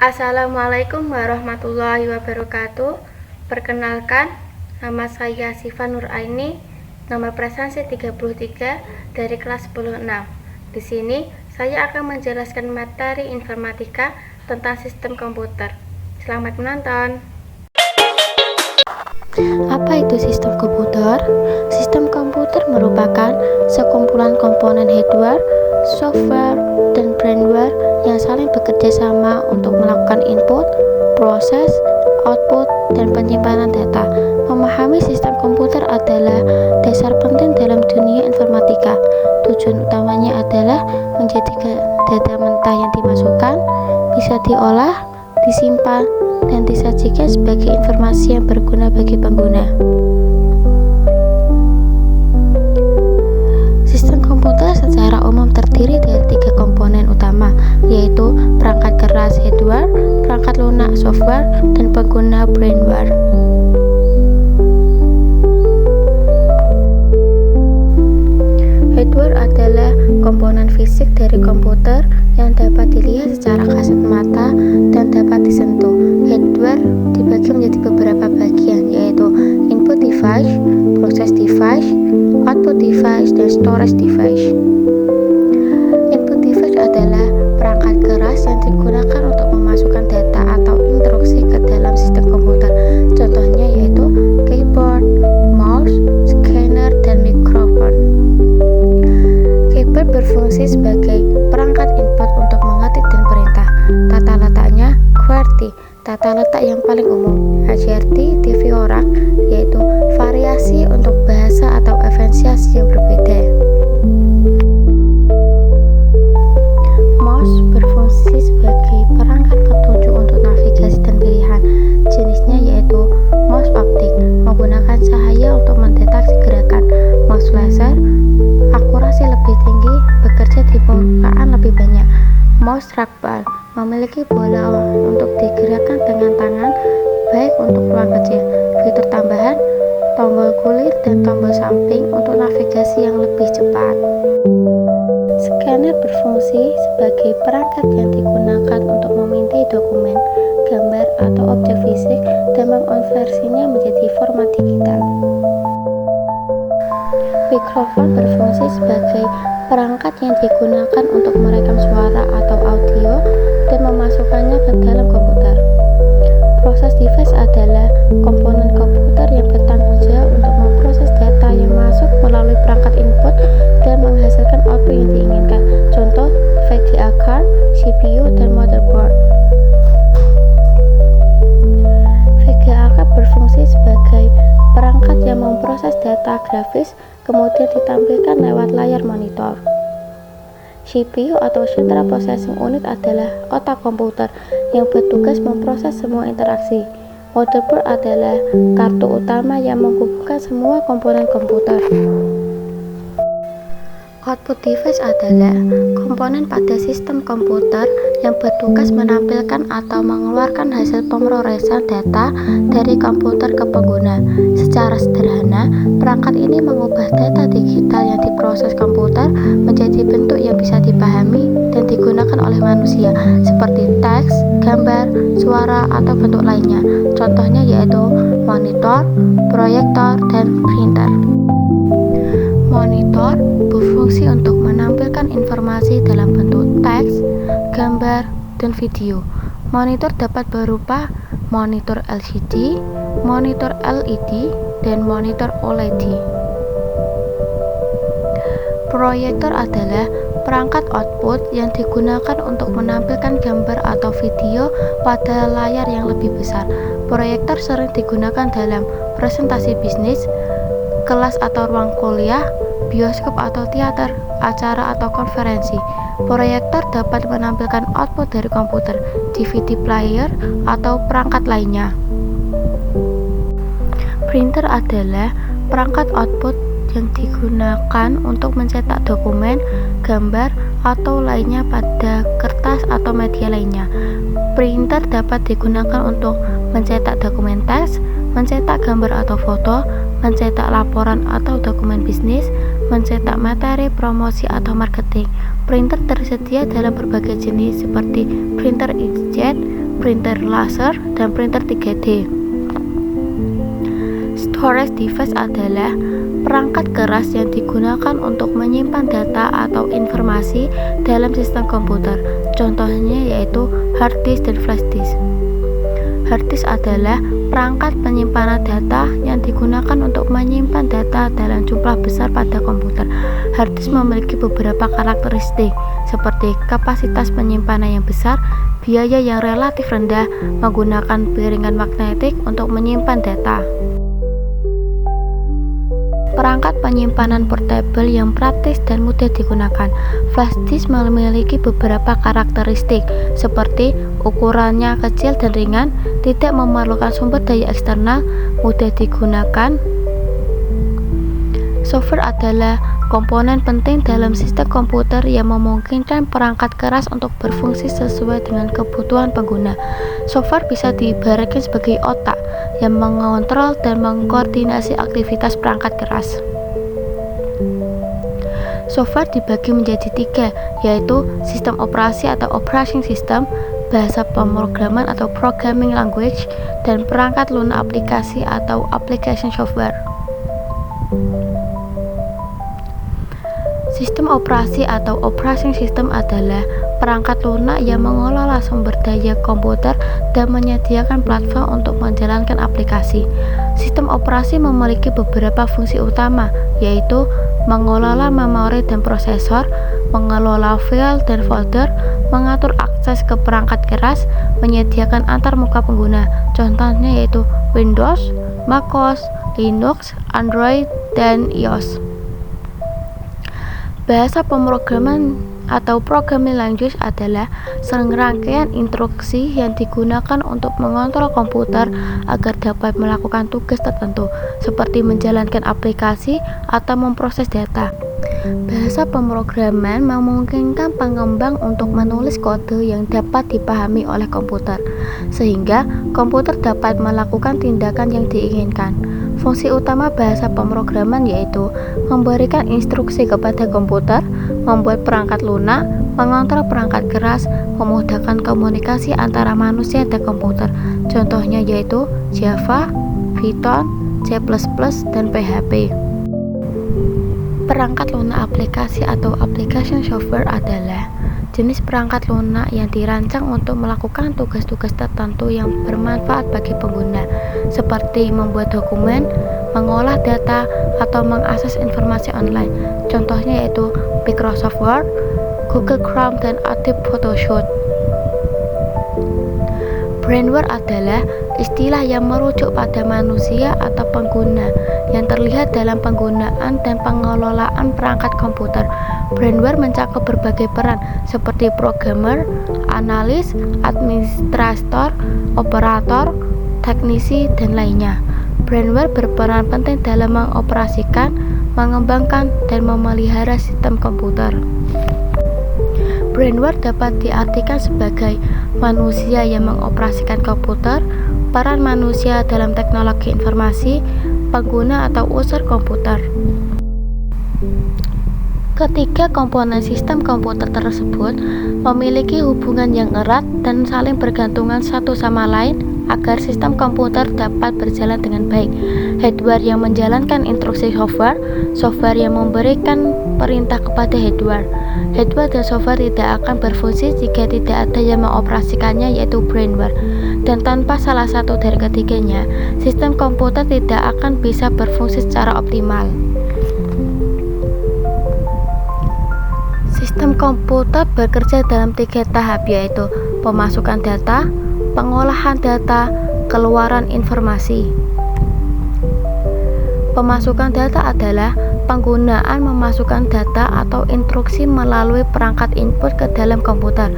Assalamualaikum warahmatullahi wabarakatuh. Perkenalkan, nama saya Siva Nuraini, nomor presensi 33 dari kelas 10-6. Di sini saya akan menjelaskan materi informatika tentang sistem komputer. Selamat menonton. Apa itu sistem komputer? Sistem komputer merupakan sekumpulan komponen hardware, software, dan firmware yang saling bekerja sama untuk melakukan input, proses, output, dan penyimpanan data. Memahami sistem komputer adalah dasar penting dalam dunia informatika. Tujuan utamanya adalah menjadikan data mentah yang dimasukkan bisa diolah, disimpan, dan disajikan sebagai informasi yang berguna bagi pengguna. Sistem komputer secara umum terdiri dari 3 komponen utama, yaitu perangkat keras hardware, perangkat lunak software, dan pengguna firmware. Hardware adalah komponen fisik dari komputer yang dapat dilihat secara kasat mata dan dapat disentuh. Hardware dibagi menjadi beberapa bagian, yaitu input device, process device, output device, dan storage device. Input device adalah perangkat keras yang digunakan untuk memasukkan data atau instruksi ke dalam sistem komputer. Contohnya yaitu keyboard, mouse, scanner, dan mikrofon. Keyboard berfungsi sebagai perangkat input untuk mengetik dan perintah. Tata letaknya QWERTY, tata letak yang paling umum. HRT, TV orang, yaitu variasi untuk bahasa atau enunciasi yang berbeda. Mouse berfungsi sebagai perangkat petunjuk untuk navigasi dan pilihan. Jenisnya yaitu mouse optik, menggunakan cahaya untuk mendeteksi gerakan. Mouse laser, akurasi lebih tinggi, bekerja di permukaan lebih banyak. Mouse trackball, memiliki bola untuk digerakkan dengan tangan, baik untuk ruang kecil. Fitur tambahan, tombol kulir dan tombol samping untuk navigasi yang lebih cepat. Scanner berfungsi sebagai perangkat yang digunakan untuk memintai dokumen, gambar, atau objek fisik dan mengonversinya menjadi format digital. Mikrofon berfungsi sebagai perangkat yang digunakan untuk merekam suara atau audio dan memasukkannya ke dalam komputer. Proses device adalah komponen komputer yang bertanggung jawab untuk memproses data yang masuk melalui perangkat input dan menghasilkan output yang diinginkan. Contoh, VGA card, CPU, dan motherboard. VGA card berfungsi sebagai perangkat yang memproses data grafis kemudian ditampilkan lewat layar monitor. CPU atau Central Processing Unit adalah otak komputer yang bertugas memproses semua interaksi. Motherboard adalah kartu utama yang menghubungkan semua komponen komputer. Output device adalah komponen pada sistem komputer yang bertugas menampilkan atau mengeluarkan hasil pemrosesan data dari komputer ke pengguna. Secara sederhana, perangkat ini mengubah data digital yang diproses komputer menjadi bentuk yang bisa dipahami dan digunakan oleh manusia, seperti teks, gambar, suara, atau bentuk lainnya. Contohnya yaitu monitor, proyektor, dan printer. Monitor berfungsi untuk menampilkan informasi dalam bentuk teks, gambar, dan video. Monitor dapat berupa monitor LCD, monitor LED, dan monitor OLED. Proyektor adalah perangkat output yang digunakan untuk menampilkan gambar atau video pada layar yang lebih besar. Proyektor sering digunakan dalam presentasi bisnis, kelas atau ruang kuliah, bioskop atau teater, acara atau konferensi. Proyektor dapat menampilkan output dari komputer, DVD player, atau perangkat lainnya. Printer adalah perangkat output yang digunakan untuk mencetak dokumen, gambar, atau lainnya pada kertas atau media lainnya. Printer dapat digunakan untuk mencetak dokumen teks, mencetak gambar atau foto, mencetak laporan atau dokumen bisnis, mencetak materi promosi atau marketing. Printer tersedia dalam berbagai jenis seperti printer inkjet, printer laser, dan printer 3D. Storage device adalah perangkat keras yang digunakan untuk menyimpan data atau informasi dalam sistem komputer. Contohnya yaitu hard disk dan flash disk. Hard disk adalah perangkat penyimpanan data yang digunakan untuk menyimpan data dalam jumlah besar pada komputer. Hard disk memiliki beberapa karakteristik seperti kapasitas penyimpanan yang besar, biaya yang relatif rendah, menggunakan piringan magnetik untuk menyimpan data. Perangkat penyimpanan portable yang praktis dan mudah digunakan. Flash disk memiliki beberapa karakteristik seperti ukurannya kecil dan ringan, tidak memerlukan sumber daya eksternal, mudah digunakan. Software adalah komponen penting dalam sistem komputer yang memungkinkan perangkat keras untuk berfungsi sesuai dengan kebutuhan pengguna. Software bisa diibaratkan sebagai otak yang mengontrol dan mengkoordinasi aktivitas perangkat keras. Software dibagi menjadi 3, yaitu sistem operasi atau operating system, bahasa pemrograman atau programming language, dan perangkat lunak aplikasi atau application software. Sistem operasi atau operating system adalah perangkat lunak yang mengelola sumber daya komputer dan menyediakan platform untuk menjalankan aplikasi. Sistem operasi memiliki beberapa fungsi utama, yaitu mengelola memori dan prosesor, mengelola file dan folder, mengatur akses ke perangkat keras, menyediakan antarmuka pengguna. Contohnya yaitu Windows, macOS, Linux, Android, dan iOS. Bahasa pemrograman atau programming language adalah serangkaian instruksi yang digunakan untuk mengontrol komputer agar dapat melakukan tugas tertentu, seperti menjalankan aplikasi atau memproses data. Bahasa pemrograman memungkinkan pengembang untuk menulis kode yang dapat dipahami oleh komputer, sehingga komputer dapat melakukan tindakan yang diinginkan. Fungsi utama bahasa pemrograman yaitu memberikan instruksi kepada komputer, membuat perangkat lunak, mengontrol perangkat keras, memudahkan komunikasi antara manusia dan komputer. Contohnya yaitu Java, Python, C++, dan PHP. Perangkat lunak aplikasi atau application software adalah jenis perangkat lunak yang dirancang untuk melakukan tugas-tugas tertentu yang bermanfaat bagi pengguna, seperti membuat dokumen, mengolah data, atau mengakses informasi online. Contohnya yaitu Microsoft Word, Google Chrome, dan Adobe Photoshop. Brainware adalah istilah yang merujuk pada manusia atau pengguna yang terlihat dalam penggunaan dan pengelolaan perangkat komputer. Brainware mencakup berbagai peran seperti programmer, analis, administrator, operator, teknisi, dan lainnya. Brainware berperan penting dalam mengoperasikan, mengembangkan, dan memelihara sistem komputer. Brainware dapat diartikan sebagai manusia yang mengoperasikan komputer, peran manusia dalam teknologi informasi, pengguna atau user komputer. Ketiga komponen sistem komputer tersebut memiliki hubungan yang erat dan saling bergantungan satu sama lain agar sistem komputer dapat berjalan dengan baik. Hardware yang menjalankan instruksi software, software yang memberikan perintah kepada hardware. Hardware dan software tidak akan berfungsi jika tidak ada yang mengoperasikannya, yaitu brainware. Dan tanpa salah satu dari ketiganya, sistem komputer tidak akan bisa berfungsi secara optimal. Sistem komputer bekerja dalam 3 tahap, yaitu pemasukan data, pengolahan data, keluaran informasi. Pemasukan data adalah penggunaan memasukkan data atau instruksi melalui perangkat input ke dalam komputer,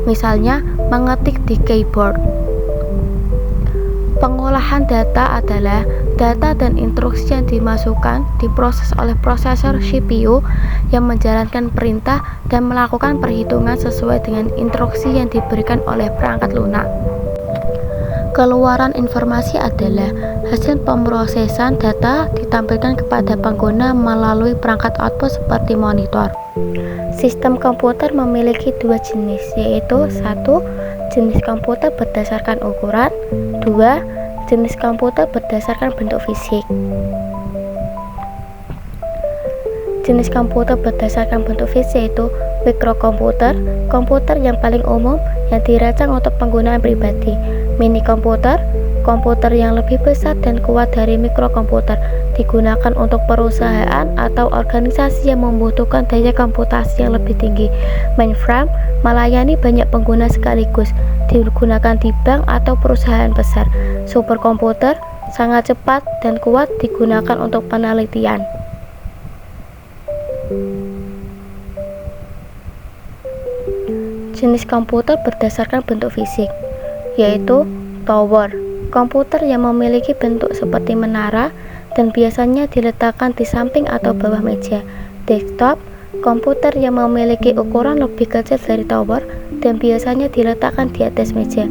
misalnya mengetik di keyboard. Pengolahan data adalah data dan instruksi yang dimasukkan diproses oleh prosesor CPU yang menjalankan perintah dan melakukan perhitungan sesuai dengan instruksi yang diberikan oleh perangkat lunak. Keluaran informasi adalah hasil pemrosesan data ditampilkan kepada pengguna melalui perangkat output seperti monitor. Sistem komputer memiliki dua jenis, yaitu 1. Jenis komputer berdasarkan ukuran. 2. Jenis komputer berdasarkan bentuk fisik. Jenis komputer berdasarkan bentuk fisik yaitu mikrokomputer, komputer yang paling umum yang dirancang untuk penggunaan pribadi. Mini komputer, komputer yang lebih besar dan kuat dari mikrokomputer, digunakan untuk perusahaan atau organisasi yang membutuhkan daya komputasi yang lebih tinggi. Mainframe melayani banyak pengguna sekaligus, digunakan di bank atau perusahaan besar. Superkomputer sangat cepat dan kuat, digunakan untuk penelitian. Jenis komputer berdasarkan bentuk fisik, yaitu tower, komputer yang memiliki bentuk seperti menara dan biasanya diletakkan di samping atau bawah meja. Desktop, komputer yang memiliki ukuran lebih kecil dari tower dan biasanya diletakkan di atas meja.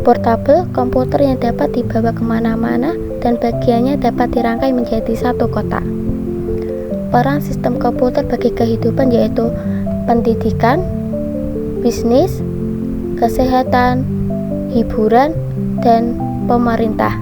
Portable, komputer yang dapat dibawa kemana-mana dan bagiannya dapat dirangkai menjadi satu kotak. Peran sistem komputer bagi kehidupan yaitu pendidikan, bisnis, kesehatan, hiburan, dan pemerintah.